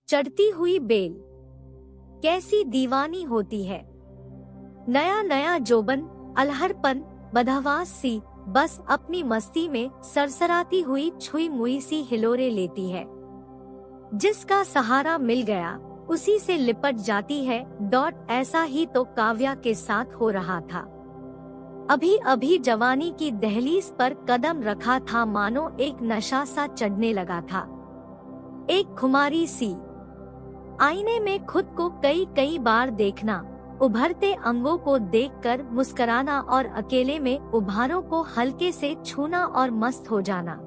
चढ़ती हुई बेल कैसी दीवानी होती है। नया नया जोबन, अलहड़पन, बदहवास सी बस अपनी मस्ती में सरसराती हुई छुई मुई सी हिलोरे लेती है। जिसका सहारा मिल गया उसी से लिपट जाती है। ऐसा ही तो काव्या के साथ हो रहा था। अभी अभी जवानी की दहलीज पर कदम रखा था, मानो एक नशा सा चढ़ने लगा था। एक खुमारी सी आईने में खुद को कई कई बार देखना, उभरते अंगों को देखकर मुस्कुराना और अकेले में उभारों को हल्के से छूना और मस्त हो जाना।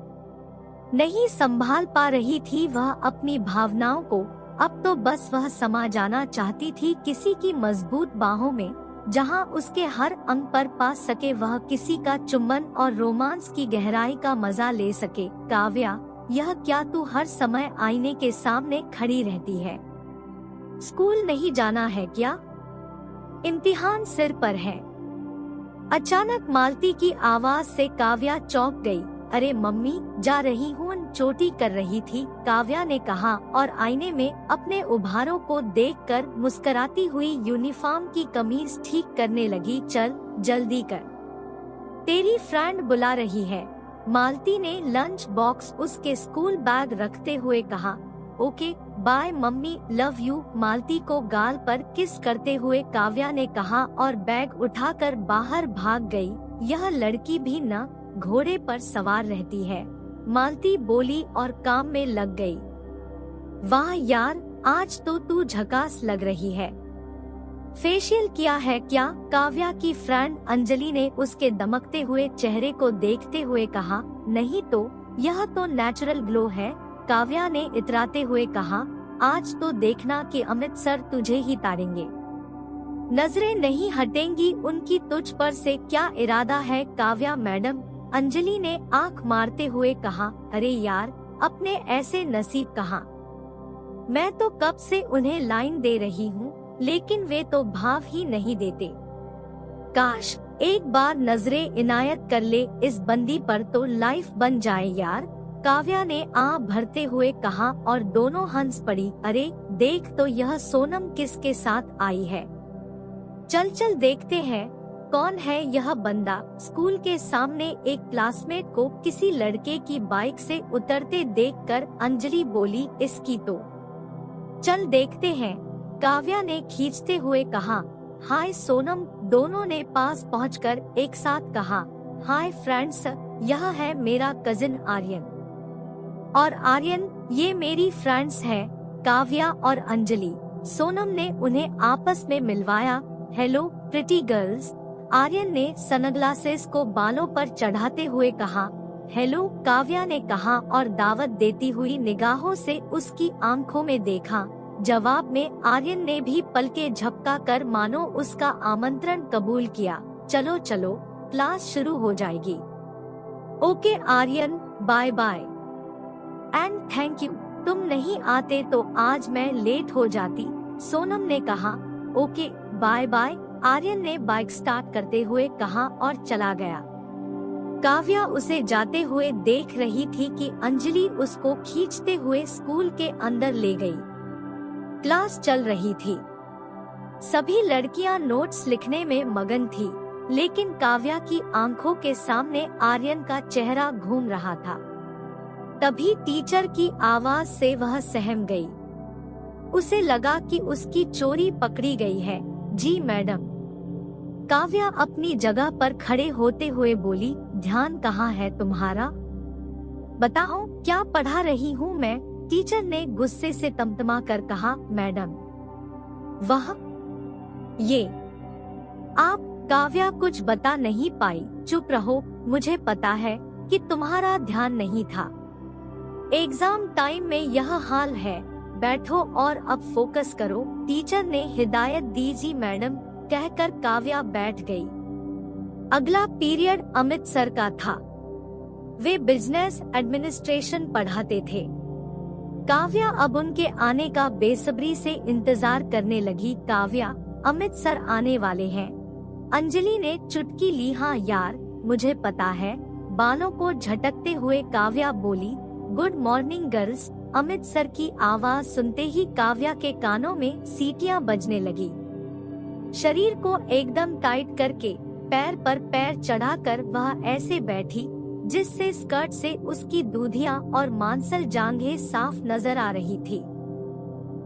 नहीं संभाल पा रही थी वह अपनी भावनाओं को। अब तो बस वह समा जाना चाहती थी किसी की मजबूत बाहों में, जहां उसके हर अंग पर पा सके वह किसी का चुंबन और रोमांस की गहराई का मजा ले सके। काव्या, यह क्या तू हर समय आईने के सामने खड़ी रहती है? स्कूल नहीं जाना है क्या? इम्तिहान सिर पर है। अचानक मालती की आवाज से काव्या चौंक गई। अरे मम्मी, जा रही हूँ, चोटी कर रही थी, काव्या ने कहा और आईने में अपने उभारों को देखकर मुस्कुराती हुई यूनिफॉर्म की कमीज ठीक करने लगी। चल जल्दी कर, तेरी फ्रेंड बुला रही है। मालती ने लंच बॉक्स उसके स्कूल बैग रखते हुए कहा। Okay bye mummy, love you, Malati को गाल पर किस करते हुए काव्या ने कहा और बैग उठाकर बाहर भाग गई। यह लड़की भी न घोड़े पर सवार रहती है, मालती बोली और काम में लग गई। वाह यार, आज तो तू झकास लग रही है। फेशियल किया है क्या? काव्या की फ्रेंड अंजलि ने उसके दमकते हुए चेहरे को देखते हुए कहा। नहीं तो, यह तो नेचुरल ग्लो है, काव्या ने इतराते हुए कहा। आज तो देखना कि अमित सर तुझे ही ताड़ेंगे। नजरें नहीं हटेंगी उनकी तुझ पर से। क्या इरादा है काव्या मैडम? अंजलि ने आंख मारते हुए कहा। अरे यार, अपने ऐसे नसीब कहाँ। मैं तो कब से उन्हें लाइन दे रही हूँ, लेकिन वे तो भाव ही नहीं देते। काश एक बार नजरें इनायत कर ले इस बंदी पर, तो लाइफ बन जाए यार, काव्या ने आह भरते हुए कहा और दोनों हंस पड़ी। अरे देख तो, यह सोनम किसके साथ आई है। चल चल देखते हैं कौन है यह बंदा। स्कूल के सामने एक क्लासमेट को किसी लड़के की बाइक से उतरते देखकर अंजलि बोली, इसकी तो चल देखते हैं, काव्या ने खींचते हुए कहा। हाय सोनम, दोनों ने पास पहुंचकर एक साथ कहा। हाय फ्रेंड्स, यह है मेरा कजिन आर्यन। और आर्यन, ये मेरी फ्रेंड्स हैं, काव्या और अंजलि। सोनम ने उन्हें आपस में मिलवाया। हेलो प्रिटी गर्ल्स, आर्यन ने सनग्लासेस को बालों पर चढ़ाते हुए कहा। हेलो, काव्या ने कहा और दावत देती हुई निगाहों से उसकी आंखों में देखा। जवाब में आर्यन ने भी पलके झपका कर मानो उसका आमंत्रण कबूल किया। चलो चलो, क्लास शुरू हो जाएगी। Okay Aryan, bye bye and thank you. तुम नहीं आते तो आज मैं लेट हो जाती, सोनम ने कहा। ओके बाय बाय, आर्यन ने बाइक स्टार्ट करते हुए कहा और चला गया। काव्या उसे जाते हुए देख रही थी कि अंजलि उसको खींचते हुए स्कूल के अंदर ले गई। क्लास चल रही थी। सभी लड़कियां नोट्स लिखने में मगन थी, लेकिन काव्या की आंखों के सामने आर्यन का चेहरा घूम रहा था। तभी टीचर की आवाज से वह सहम गई। उसे लगा कि उसकी चोरी पकड़ी गई है। जी मैडम, काव्या अपनी जगह पर खड़े होते हुए बोली। ध्यान कहाँ है तुम्हारा? बताओ क्या पढ़ा रही हूँ मैं? टीचर ने गुस्से से तमतमा कर कहा। मैडम, वह ये आप? काव्या कुछ बता नहीं पाई। चुप रहो, मुझे पता है कि तुम्हारा ध्यान नहीं था। एग्जाम टाइम में यह हाल है। बैठो और अब फोकस करो, टीचर ने हिदायत दी। जी मैडम, कहकर काव्या बैठ गई। अगला पीरियड अमित सर का था। वे बिजनेस एडमिनिस्ट्रेशन पढ़ाते थे। काव्या अब उनके आने का बेसब्री से इंतजार करने लगी। काव्या, अमित सर आने वाले हैं। अंजलि ने चुटकी ली। हाँ यार, मुझे पता है, बालों को झटकते हुए काव्या बोली। Good morning girls, Amit sir की आवाज सुनते ही काव्या के कानों में सीटियां बजने लगी। शरीर को एकदम टाइट करके पैर पर पैर चढ़ाकर वह ऐसे बैठी जिससे स्कर्ट से उसकी दूधियां और मांसल जांघें साफ नजर आ रही थी।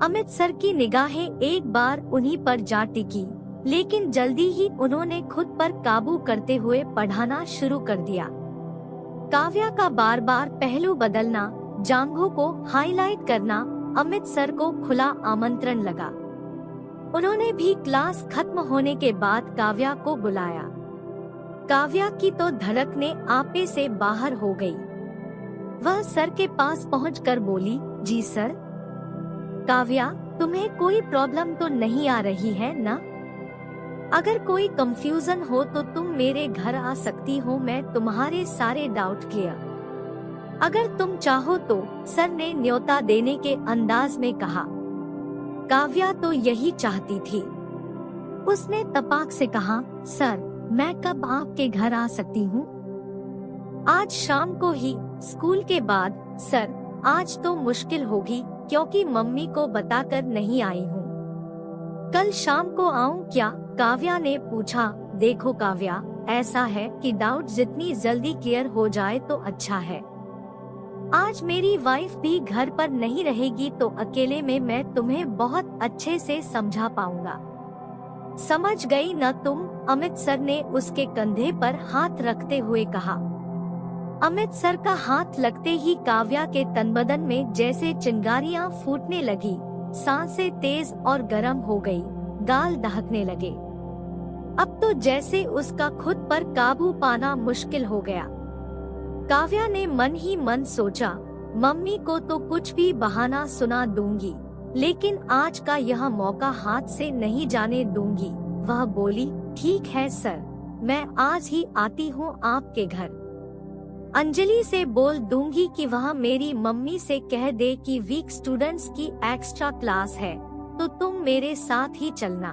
अमित सर की निगाहें एक बार उन्हीं पर जा टिकी, लेकिन जल्दी ही उन्होंने खुद पर काबू करते हुए पढ़ाना शुरू कर दिया। काव्या का बार बार पहलू बदलना, जांघों को हाईलाइट करना अमित सर को खुला आमंत्रण लगा। उन्होंने भी क्लास खत्म होने के बाद काव्या को बुलाया। काव्या की तो धड़कने आपे से बाहर हो गई। वह सर के पास पहुंचकर बोली, जी सर। काव्या, तुम्हें कोई प्रॉब्लम तो नहीं आ रही है ना? अगर कोई कंफ्यूजन हो तो तुम मेरे घर आ सकती हो, मैं तुम्हारे सारे डाउट क्लियर। अगर तुम चाहो तो, सर ने न्योता देने के अंदाज में कहा। काव्या तो यही चाहती थी। उसने तपाक से कहा, सर मैं कब आपके घर आ सकती हूँ? आज शाम को ही, स्कूल के बाद। सर आज तो मुश्किल होगी क्योंकि मम्मी को बताकर नहीं आई हूँ। कल शाम को आऊँ क्या? काव्या ने पूछा। देखो काव्या, ऐसा है कि डाउट जितनी जल्दी क्लियर हो जाए तो अच्छा है। आज मेरी वाइफ भी घर पर नहीं रहेगी तो अकेले में मैं तुम्हें बहुत अच्छे से समझा पाऊंगा। समझ गई न तुम? अमित सर ने उसके कंधे पर हाथ रखते हुए कहा। अमित सर का हाथ लगते ही काव्या के तनबदन में जैसे चिंगारियां फूटने लगी, सांसें तेज और गर्म हो गई, गाल दहकने लगे। अब तो जैसे उसका खुद पर काबू पाना मुश्किल हो गया। काव्या ने मन ही मन सोचा, मम्मी को तो कुछ भी बहाना सुना दूंगी, लेकिन आज का यह मौका हाथ से नहीं जाने दूंगी। वह बोली, ठीक है सर, मैं आज ही आती हूँ आपके घर। अंजलि से बोल दूंगी कि वह मेरी मम्मी से कह दे कि वीक स्टूडेंट्स की एक्स्ट्रा क्लास है, तो तुम मेरे साथ ही चलना।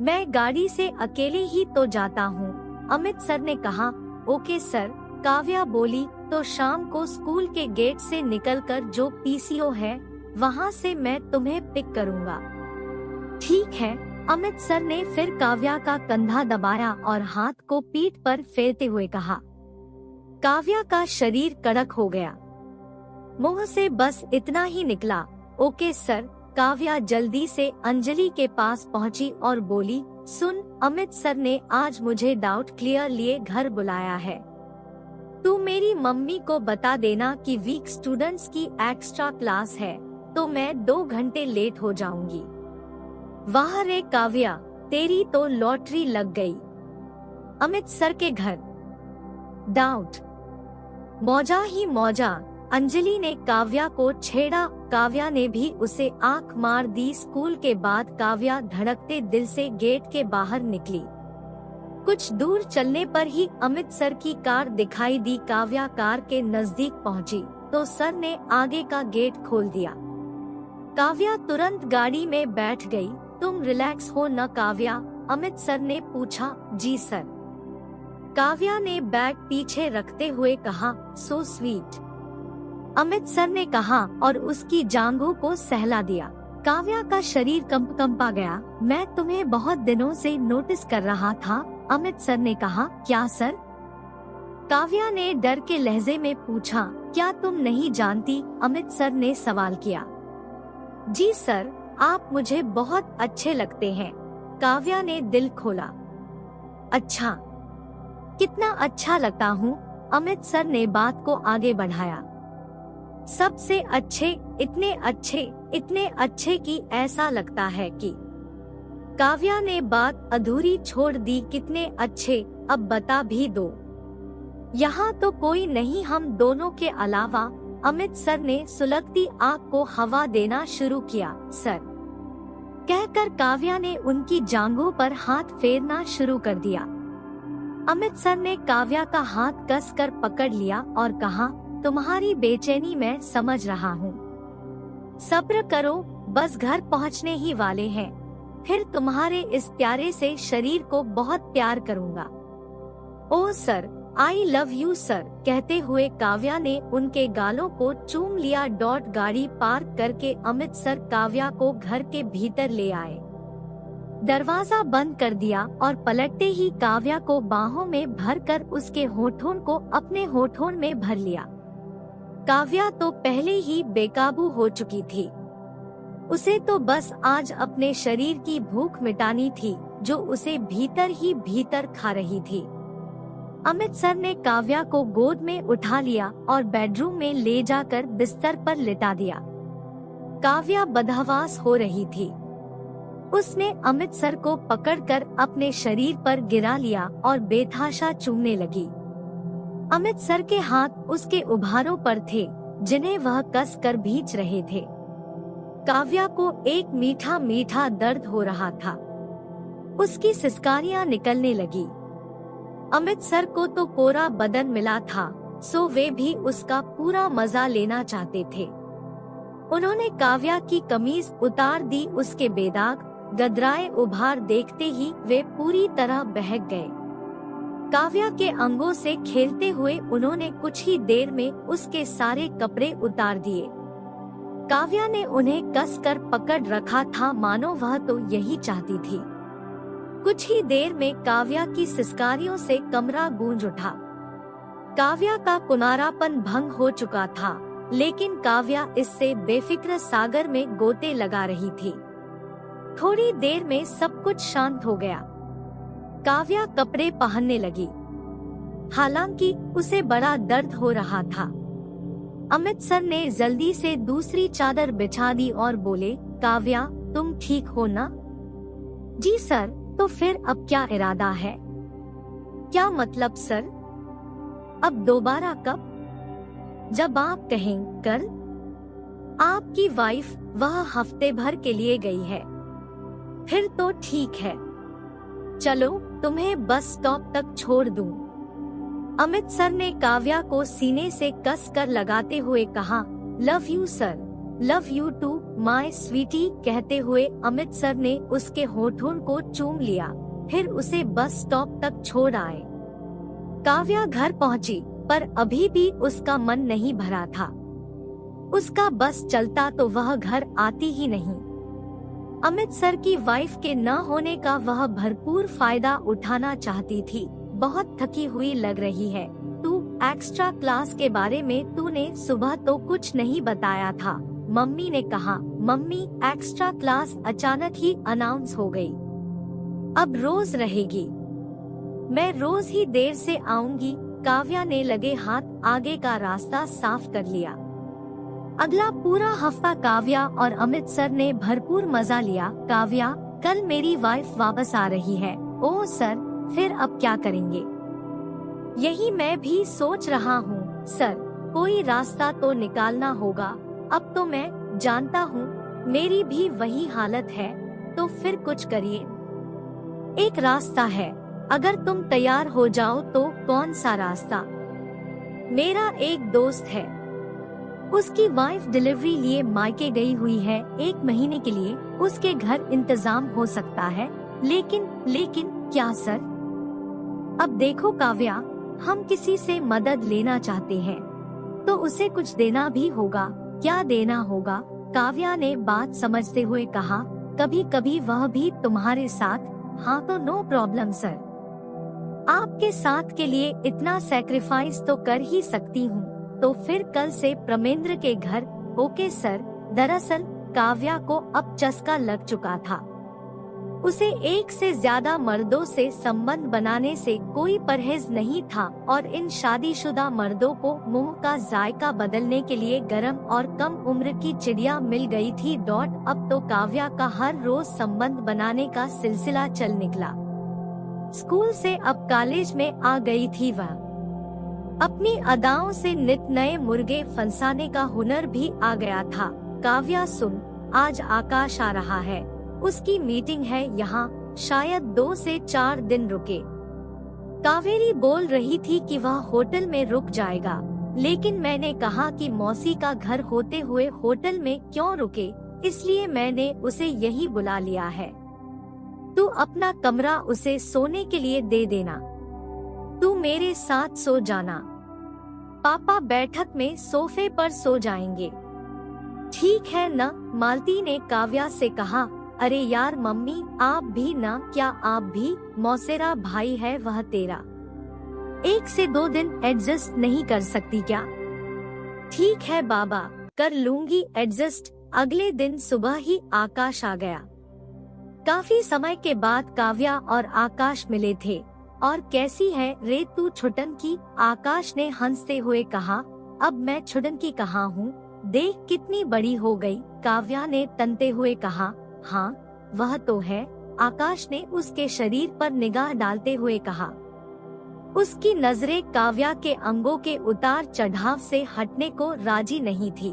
मैं गाड़ी से अकेले ही तो जाता हूँ। अमित सर ने कहा। ओके सर, काव्या बोली। तो शाम को स्कूल के गेट से निकलकर जो पीसीओ है वहाँ से मैं तुम्हें पिक करूँगा। ठीक है, अमित सर ने फिर काव्या का कंधा दबाया और हाथ को पीठ पर फेरते हुए कहा। काव्या का शरीर कड़क हो गया। मुंह से बस इतना ही निकला, ओके सर। काव्या जल्दी से अंजलि के पास पहुंची और बोली, सुन, अमित सर ने आज मुझे डाउट क्लियर लिए घर बुलाया है। तू मेरी मम्मी को बता देना कि वीक स्टूडेंट्स की एक्स्ट्रा क्लास है, तो मैं 2 घंटे लेट हो जाऊंगी। वाह रे काव्या, तेरी तो लॉटरी लग गई। अमित सर के घर डाउट, मौजा ही मौजा। अंजलि ने काव्या को छेड़ा, काव्या ने भी उसे आंख मार दी। स्कूल के बाद काव्या धड़कते दिल से गेट के बाहर निकली। कुछ दूर चलने पर ही अमित सर की कार दिखाई दी। काव्या कार के नजदीक पहुंची तो सर ने आगे का गेट खोल दिया। काव्या तुरंत गाड़ी में बैठ गई। तुम रिलैक्स हो न काव्या? अमित सर ने पूछा। जी सर, काव्या ने बैग पीछे रखते हुए कहा। सो स्वीट, अमित सर ने कहा और उसकी जांघों को सहला दिया। काव्या का शरीर कंपा गया। मैं तुम्हें बहुत दिनों से नोटिस कर रहा था, अमित सर ने कहा। क्या सर? काव्या ने डर के लहजे में पूछा। क्या तुम नहीं जानती? अमित सर ने सवाल किया। जी सर, आप मुझे बहुत अच्छे लगते हैं, काव्या ने दिल खोला। अच्छा, कितना अच्छा लगता हूँ? अमित सर ने बात को आगे बढ़ाया। सबसे अच्छे, इतने अच्छे कि ऐसा लगता है कि। काव्या ने बात अधूरी छोड़ दी। कितने अच्छे? अब बता भी दो। यहाँ तो कोई नहीं हम दोनों के अलावा। अमित सर ने सुलगती आग को हवा देना शुरू किया। सर कहकर काव्या ने उनकी जांघों पर हाथ फेरना शुरू कर दिया। अमित सर ने काव्या का हाथ कसकर पकड़ लिया और कहा, तुम्हारी बेचैनी मैं समझ रहा हूँ। सब्र करो, बस घर पहुँचने ही वाले हैं, फिर तुम्हारे इस प्यारे से शरीर को बहुत प्यार करूँगा। Oh sir, I love you sir कहते हुए काव्या ने उनके गालों को चूम लिया। गाड़ी पार्क करके अमित सर काव्या को घर के भीतर ले आए, दरवाजा बंद कर दिया और पलटते ही काव्या को बाहों में भरकर उसके होठों को अपने होठों में भर लिया। काव्या तो पहले ही बेकाबू हो चुकी थी, उसे तो बस आज अपने शरीर की भूख मिटानी थी जो उसे भीतर ही भीतर खा रही थी। अमित सर ने काव्या को गोद में उठा लिया और बेडरूम में ले जाकर बिस्तर पर लिटा दिया। काव्या बदहवास हो रही थी। उसने अमित सर को पकड़कर अपने शरीर पर गिरा लिया और बेतहाशा चूमने लगी। अमित सर के हाथ उसके उभारों पर थे जिन्हें वह कस कर भींच रहे थे। काव्या को एक मीठा मीठा दर्द हो रहा था, उसकी सिसकारियां निकलने लगी। अमित सर को तो कोरा बदन मिला था, सो वे भी उसका पूरा मजा लेना चाहते थे। उन्होंने काव्या की कमीज उतार दी। उसके बेदाग गदराए उभार देखते ही वे पूरी तरह बहक गए। काव्या के अंगों से खेलते हुए उन्होंने कुछ ही देर में उसके सारे कपड़े उतार दिए। काव्या ने उन्हें कसकर पकड़ रखा था मानो वह तो यही चाहती थी। कुछ ही देर में काव्या की सिसकारियों से कमरा गूंज उठा। काव्या का कुनारापन भंग हो चुका था, लेकिन काव्या इससे बेफिक्र सागर में गोते लगा रही थी। थोड़ी देर में सब कुछ शांत हो गया। काव्या कपड़े पहनने लगी, हालांकि उसे बड़ा दर्द हो रहा था। अमित सर ने जल्दी से दूसरी चादर बिछा दी और बोले, काव्या तुम ठीक हो ना? जी सर। तो फिर अब क्या इरादा है? क्या मतलब सर? अब दोबारा कब? जब आप कहें कल। आपकी वाइफ वह हफ्ते भर के लिए गई है। फिर तो ठीक है, चलो तुम्हें बस स्टॉप तक छोड़ दूं। अमित सर ने काव्या को सीने से कस कर लगाते हुए कहा, love you sir, love you too my sweetie कहते हुए अमित सर ने उसके होठों को चूम लिया, फिर उसे बस स्टॉप तक छोड़ आए। काव्या घर पहुंची, पर अभी भी उसका मन नहीं भरा था। उसका बस चलता तो वह घर आती ही नहीं। अमित सर की वाइफ के न होने का वह भरपूर फायदा उठाना चाहती थी। बहुत थकी हुई लग रही है। तू एक्स्ट्रा क्लास के बारे में तूने सुबह तो कुछ नहीं बताया था, मम्मी ने कहा। मम्मी, एक्स्ट्रा क्लास अचानक ही अनाउंस हो गई, अब रोज रहेगी। मैं रोज ही देर से आऊंगी। काव्या ने लगे हाथ आगे का रास्ता साफ कर लिया। अगला पूरा हफ्ता काव्या और अमित सर ने भरपूर मजा लिया। काव्या, कल मेरी वाइफ वापस आ रही है। ओह सर, फिर अब क्या करेंगे? यही मैं भी सोच रहा हूँ सर, कोई रास्ता तो निकालना होगा। अब तो मैं जानता हूँ मेरी भी वही हालत है, तो फिर कुछ करिए। एक रास्ता है, अगर तुम तैयार हो जाओ तो। कौन सा रास्ता? मेरा एक दोस्त है, उसकी वाइफ डिलीवरी लिए मायके गई हुई है 1 महीने के लिए। उसके घर इंतजाम हो सकता है। लेकिन क्या सर? अब देखो काव्या, हम किसी से मदद लेना चाहते हैं तो उसे कुछ देना भी होगा। क्या देना होगा? काव्या ने बात समझते हुए कहा, कभी कभी वह भी तुम्हारे साथ। हाँ तो नो प्रॉब्लम सर, आपके साथ के लिए इतना सैक्रिफाइस तो कर ही सकती हूँ। तो फिर कल से प्रमेंद्र के घर। Okay sir. दरअसल काव्या को अब चस्का लग चुका था। उसे एक से ज्यादा मर्दों से संबंध बनाने से कोई परहेज नहीं था और इन शादीशुदा मर्दों को मुंह का जायका बदलने के लिए गरम और कम उम्र की चिड़िया मिल गई थी। अब तो काव्या का हर रोज संबंध बनाने का सिलसिला चल निकला। स्कूल से अब कॉलेज में आ गई थी वह। अपनी अदाओं से नित नए मुर्गे फंसाने का हुनर भी आ गया था। काव्या सुन, आज आकाश आ रहा है, उसकी मीटिंग है यहाँ, शायद 2 से 4 दिन रुके। कावेरी बोल रही थी कि वह होटल में रुक जाएगा, लेकिन मैंने कहा कि मौसी का घर होते हुए होटल में क्यों रुके, इसलिए मैंने उसे यही बुला लिया है। तू अपना कमरा उसे सोने के लिए दे देना। तू मेरे साथ सो जाना। पापा बैठक में सोफे पर सो जाएंगे। ठीक है न? मालती ने काव्या से कहा। अरे यार मम्मी, आप भी ना, क्या आप भी? मौसेरा भाई है वह तेरा, 1 से 2 दिन एडजस्ट नहीं कर सकती क्या? ठीक है बाबा, कर लूंगी एडजस्ट। अगले दिन सुबह ही आकाश आ गया। काफी समय के बाद काव्या और आकाश मिले थे। और कैसी है रे तू छुटन की? आकाश ने हंसते हुए कहा। अब मैं छुटन की कहाँ हूँ, देख कितनी बड़ी हो गई। काव्या ने तनते हुए कहा। हाँ वह तो है, आकाश ने उसके शरीर पर निगाह डालते हुए कहा। उसकी नजरें काव्या के अंगों के उतार चढ़ाव से हटने को राजी नहीं थी।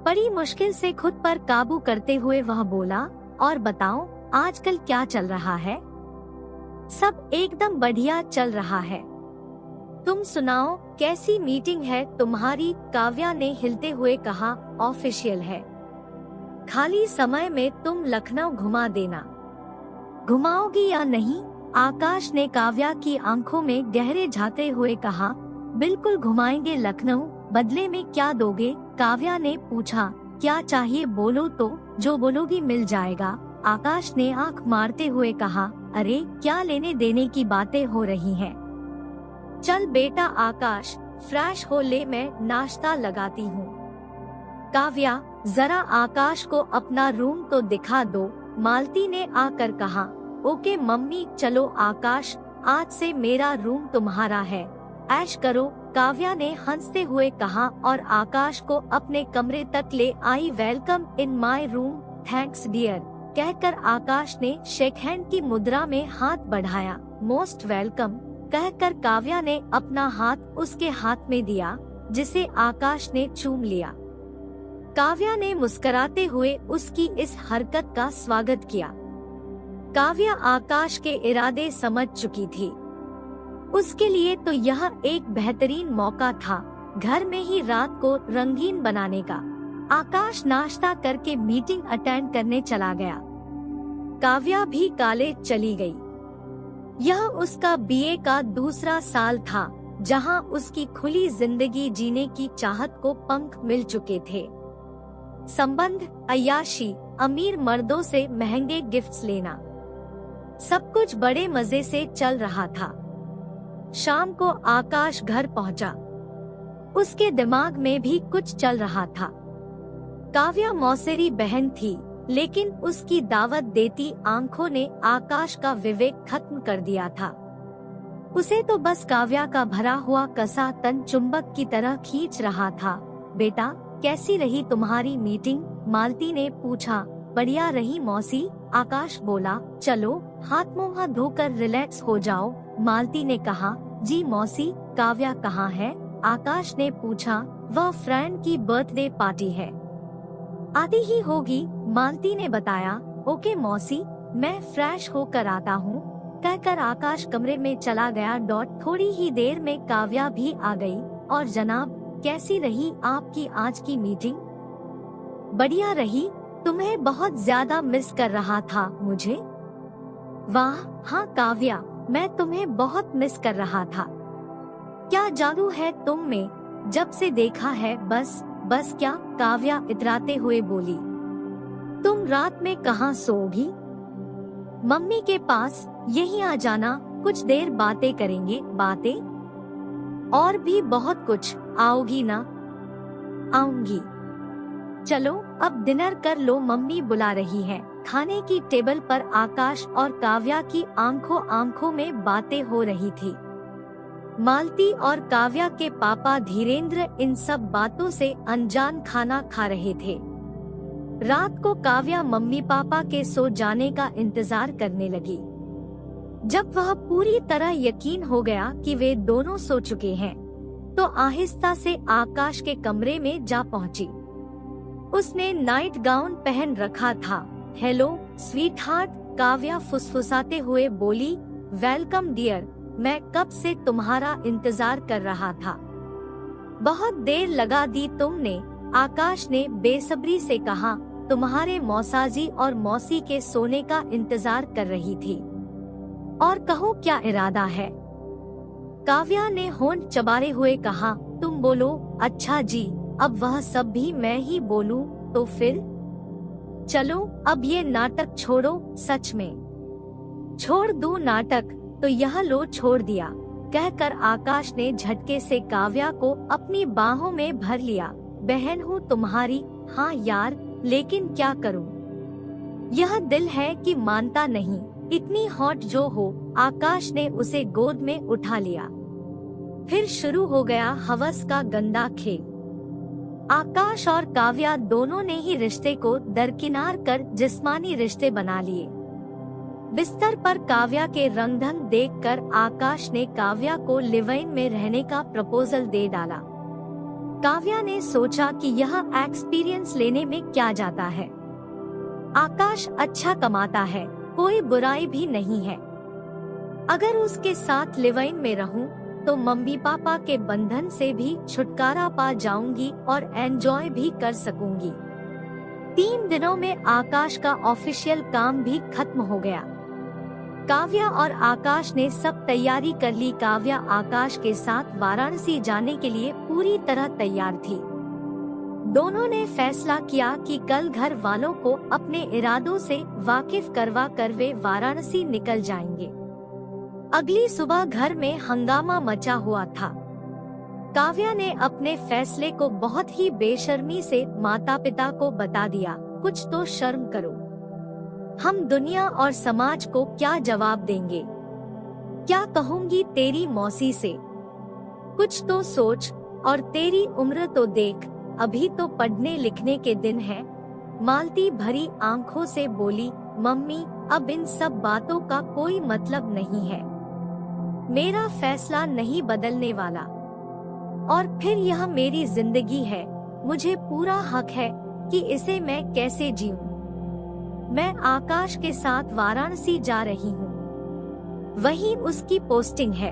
बड़ी मुश्किल से खुद पर काबू करते हुए वह बोला, और बताओ आजकल क्या चल रहा है? सब एकदम बढ़िया चल रहा है। तुम सुनाओ कैसी मीटिंग है तुम्हारी? काव्या ने हिलते हुए कहा। ऑफिशियल है, खाली समय में तुम लखनऊ घुमा देना। घुमाओगी या नहीं? आकाश ने काव्या की आंखों में गहरे झांकते हुए कहा। बिल्कुल घुमाएंगे लखनऊ, बदले में क्या दोगे? काव्या ने पूछा। क्या चाहिए बोलो तो, जो बोलोगी मिल जाएगा। आकाश ने आंख मारते हुए कहा। अरे क्या लेने देने की बातें हो रही हैं? चल बेटा आकाश, फ्रेश हो ले, मैं नाश्ता लगाती हूँ। काव्या जरा आकाश को अपना रूम तो दिखा दो, मालती ने आकर कहा। ओके मम्मी, चलो आकाश, आज से मेरा रूम तुम्हारा है, ऐश करो। काव्या ने हंसते हुए कहा और आकाश को अपने कमरे तक ले आई। Welcome in my room, thanks dear कहकर आकाश ने शेक हैंड की मुद्रा में हाथ बढ़ाया। मोस्ट वेलकम कहकर काव्या ने अपना हाथ उसके हाथ में दिया, जिसे आकाश ने चूम लिया। काव्या ने मुस्कुराते हुए उसकी इस हरकत का स्वागत किया। काव्या आकाश के इरादे समझ चुकी थी। उसके लिए तो यह एक बेहतरीन मौका था घर में ही रात को रंगीन बनाने का। आकाश नाश्ता करके मीटिंग अटेंड करने चला गया। काव्या भी कॉलेज चली गई। यह उसका बीए का दूसरा साल था, जहां उसकी खुली जिंदगी जीने की चाहत को पंख मिल चुके थे। संबंध, अय्याशी, अमीर मर्दों से महंगे गिफ्ट्स लेना, सब कुछ बड़े मजे से चल रहा था। शाम को आकाश घर पहुंचा। उसके दिमाग में भी कुछ चल रहा था। काव्या मौसेरी बहन थी, लेकिन उसकी दावत देती आंखों ने आकाश का विवेक खत्म कर दिया था। उसे तो बस काव्या का भरा हुआ कसा तन चुंबक की तरह खींच रहा था। बेटा कैसी रही तुम्हारी मीटिंग? मालती ने पूछा। बढ़िया रही मौसी, आकाश बोला। चलो हाथ मुंह धोकर रिलैक्स हो जाओ, मालती ने कहा। जी मौसी, काव्या कहाँ है? आकाश ने पूछा। वह फ्रेंड की बर्थडे पार्टी है, आती ही होगी, मालती ने बताया। ओके मौसी, मैं फ्रेश होकर आता हूँ, कहकर आकाश कमरे में चला गया। थोड़ी ही देर में काव्या भी आ गई। और जनाब, कैसी रही आपकी आज की मीटिंग? बढ़िया रही, तुम्हें बहुत ज्यादा मिस कर रहा था मुझे। वाह हाँ काव्या, मैं तुम्हें बहुत मिस कर रहा था। क्या जादू है तुम में, जब से देखा है बस क्या? काव्या इतराते हुए बोली। तुम रात में कहाँ सोओगी? मम्मी के पास, यहीं आ जाना, कुछ देर बातें करेंगे। बातें? और भी बहुत कुछ। आओगी ना? आऊंगी। चलो अब डिनर कर लो, मम्मी बुला रही है। खाने की टेबल पर आकाश और काव्या की आंखों में बातें हो रही थी। मालती और काव्या के पापा धीरेन्द्र इन सब बातों से अनजान खाना खा रहे थे। रात को काव्या मम्मी पापा के सो जाने का इंतजार करने लगी। जब वह पूरी तरह यकीन हो गया कि वे दोनों सो चुके हैं, तो आहिस्ता से आकाश के कमरे में जा पहुंची। उसने नाइट गाउन पहन रखा था। हेलो स्वीट हार्ट, काव्या फुसफुसाते हुए बोली। वेलकम डियर, मैं कब से तुम्हारा इंतजार कर रहा था। बहुत देर लगा दी तुमने, आकाश ने बेसब्री से कहा। तुम्हारे मौसाजी और मौसी के सोने का इंतजार कर रही थी। और कहो क्या इरादा है? काव्या ने होंठ चबारे हुए कहा, तुम बोलो। अच्छा जी, अब वह सब भी मैं ही बोलूं तो फिर? चलो अब ये नाटक छोड़ो। सच में छोड़ दूं नाटक? तो यह लो छोड़ दिया, कहकर आकाश ने झटके से काव्या को अपनी बाहों में भर लिया। बहन हूँ तुम्हारी, हाँ यार, लेकिन क्या करूँ, यह दिल है कि मानता नहीं। इतनी हॉट जो हो। आकाश ने उसे गोद में उठा लिया। फिर शुरू हो गया हवस का गंदा खेल। आकाश और काव्या दोनों ने ही रिश्ते को दरकिनार कर जिस्मानी रिश्ते बना लिए। बिस्तर पर काव्या के रंग-ढंग देखकर आकाश ने काव्या को लिव इन में रहने का प्रपोजल दे डाला। काव्या ने सोचा कि यह एक्सपीरियंस लेने में क्या जाता है। आकाश अच्छा कमाता है, कोई बुराई भी नहीं है। अगर उसके साथ लिव इन में रहूं तो मम्मी पापा के बंधन से भी छुटकारा पा जाऊंगी और एंजॉय भी कर सकूंगी। 3 दिनों में आकाश का ऑफिशियल काम भी खत्म हो गया। काव्या और आकाश ने सब तैयारी कर ली। काव्या आकाश के साथ वाराणसी जाने के लिए पूरी तरह तैयार थी। दोनों ने फैसला किया कि कल घर वालों को अपने इरादों से वाकिफ करवा कर वे वाराणसी निकल जाएंगे। अगली सुबह घर में हंगामा मचा हुआ था। काव्या ने अपने फैसले को बहुत ही बेशर्मी से माता पिता को बता दिया। कुछ तो शर्म करो, हम दुनिया और समाज को क्या जवाब देंगे? क्या कहूँगी तेरी मौसी से? कुछ तो सोच, और तेरी उम्र तो देख, अभी तो पढ़ने लिखने के दिन हैं। मालती भरी आंखों से बोली, मम्मी अब इन सब बातों का कोई मतलब नहीं है। मेरा फैसला नहीं बदलने वाला। और फिर यह मेरी जिंदगी है, मुझे पूरा हक है कि इसे मैं कैसे जीऊं। मैं आकाश के साथ वाराणसी जा रही हूँ, वहीं उसकी पोस्टिंग है।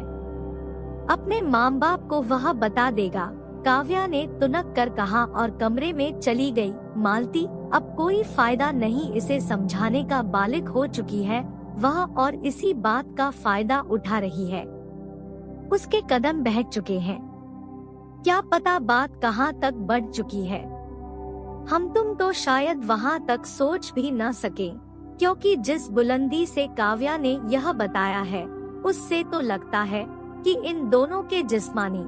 अपने माँ बाप को वह बता देगा। काव्या ने तुनक कर कहा और कमरे में चली गई। मालती अब कोई फायदा नहीं, इसे समझाने का बालिग हो चुकी है वह, और इसी बात का फायदा उठा रही है। उसके कदम बह चुके हैं, क्या पता बात कहाँ तक बढ़ चुकी है। हम तुम तो शायद वहाँ तक सोच भी न सके, क्योंकि जिस बुलंदी से काव्या ने यह बताया है उससे तो लगता है कि इन दोनों के जिस्मानी।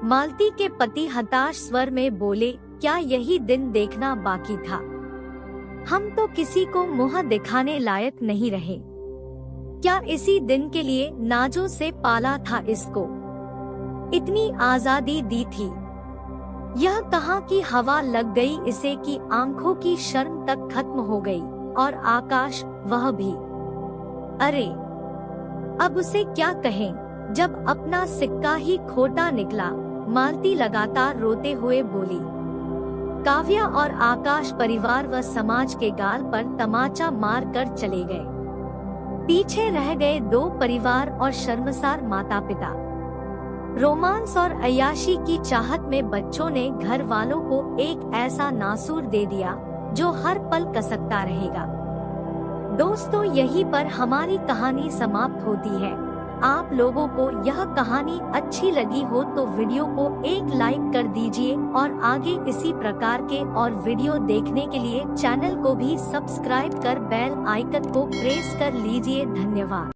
मालती के पति हताश स्वर में बोले, क्या यही दिन देखना बाकी था? हम तो किसी को मुंह दिखाने लायक नहीं रहे। क्या इसी दिन के लिए नाजों से पाला था इसको, इतनी आजादी दी थी। यह कहाँ की हवा लग गई इसे कि आंखों की शर्म तक खत्म हो गई, और आकाश वह भी। अरे अब उसे क्या कहें जब अपना सिक्का ही खोटा निकला। मालती लगातार रोते हुए बोली। काव्या और आकाश परिवार व समाज के गाल पर तमाचा मार कर चले गए। पीछे रह गए 2 परिवार और शर्मसार माता पिता। रोमांस और अय्याशी की चाहत में बच्चों ने घर वालों को एक ऐसा नासूर दे दिया जो हर पल कसकता रहेगा। दोस्तों, यहीं पर हमारी कहानी समाप्त होती है। आप लोगों को यह कहानी अच्छी लगी हो तो वीडियो को एक लाइक कर दीजिए, और आगे इसी प्रकार के और वीडियो देखने के लिए चैनल को भी सब्सक्राइब कर बेल आइकन को प्रेस कर लीजिए। धन्यवाद।